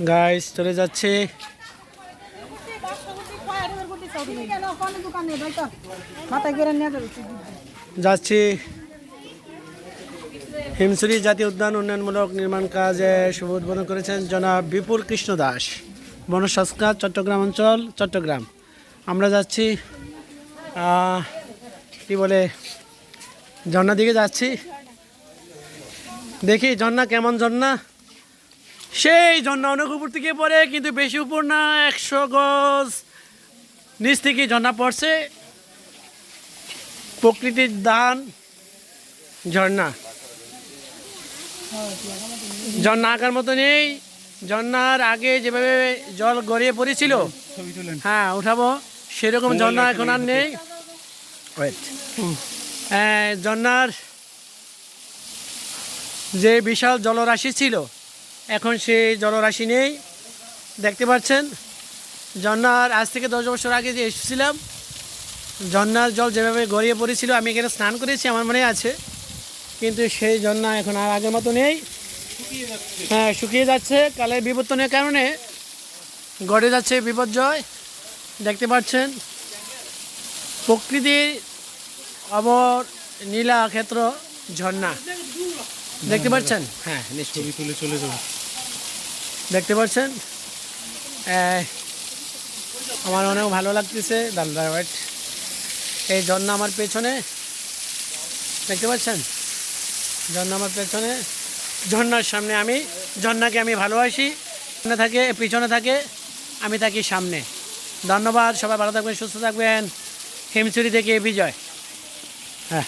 Guys চলে যাচ্ছে যাচ্ছি হিমছড়ি জাতীয় উদ্যান উন্নয়নমূলক নির্মাণ কাজে শুভ উদ্বোধন করেছেন জনাব বিপুল কৃষ্ণ দাস, বন সংস্কার, চট্টগ্রাম অঞ্চল, চট্টগ্রাম। আমরা যাচ্ছি কি বলে ঝর্ণা দিকে যাচ্ছি। দেখি ঝর্ণা কেমন ঝর্ণা। সেই ঝর্ণা অনেক উপর থেকে পড়ে, কিন্তু বেশি উপর না, 100 গজ নিচ থেকে ঝর্ণা পড়ছে। প্রকৃতির দান ঝর্ণা। ঝর্ণা আঁকার মতো নেই। ঝর্ণার আগে যেভাবে জল গড়িয়ে পড়েছিল, হ্যাঁ উঠাবো, সেরকম ঝর্ণা এখন আর নেই। ঝর্ণার যে বিশাল জলরাশি ছিল, এখন সেই জলরাশি নেই। দেখতে পাচ্ছেন ঝর্ণার আজ থেকে 10 বছর আগে যে এসেছিলাম, ঝর্ণার জল যেভাবে গড়িয়ে পড়েছিল, আমি এখানে স্নান করেছি, আমার মনে আছে। কিন্তু সেই ঝর্ণা এখন আর আগের মতো নেই। হ্যাঁ, শুকিয়ে যাচ্ছে। কালের বিবর্তনের কারণে গড়ে যাচ্ছে বিপর্যয়। দেখতে পাচ্ছেন প্রকৃতির নীলা ক্ষেত্র ঝর্ণা দেখতে পাচ্ছেন। হ্যাঁ, নিশ্চয়ই তুলে চলে যাবে। দেখতে পাচ্ছেন, আমার অনেক ভালো লাগতেছে। দালদারবাট এই ঝর্ণা আমার পেছনে, দেখতে পাচ্ছেন ঝর্ণা আমার পেছনে। ঝর্ণার সামনে আমি, ঝর্ণাকে আমি ভালোবাসি। সামনে থাকে, পিছনে থাকে, আমি থাকি সামনে। ধন্যবাদ, সবাই ভালো থাকবেন, সুস্থ থাকবেন। হিমছড়ি থেকে বিজয়। হ্যাঁ।